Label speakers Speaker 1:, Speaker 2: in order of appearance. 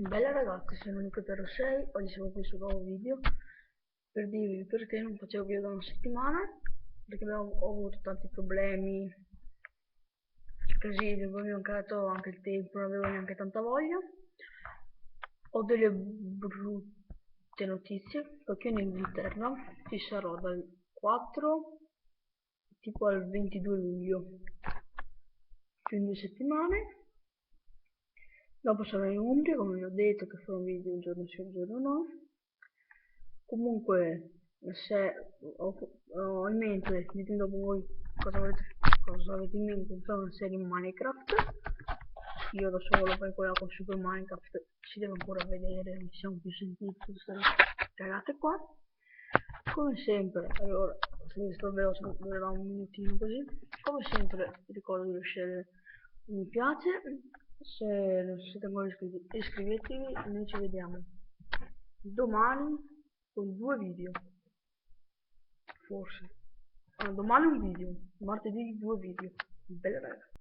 Speaker 1: Bella ragazzi, sono Nico06, oggi siamo qui sul nuovo video per dirvi perché non facevo video da una settimana, perché ho avuto tanti problemi, così mi è mancato anche il tempo, non avevo neanche tanta voglia. Ho delle brutte notizie, perché in Inghilterra ci sarò dal 4 tipo al 22 luglio, più in 2 settimane. Dopo sarò in Umbria, come vi ho detto, che farò un video un giorno sì, un giorno no. Comunque, se ho in mente, ditemi dopo voi cosa avete in mente di fare una serie in Minecraft. Io da solo, poi quella con Super Minecraft si deve ancora vedere, non ci siamo più sentiti tutte queste cagate qua. Come sempre, allora, se mi sto veloce durerà un minutino così. Come sempre vi ricordo di lasciare un mi piace, se non siete ancora iscritti iscrivetevi e noi ci vediamo domani con 2 video, forse. Domani un video, martedì 2 video. Bella ragazzi.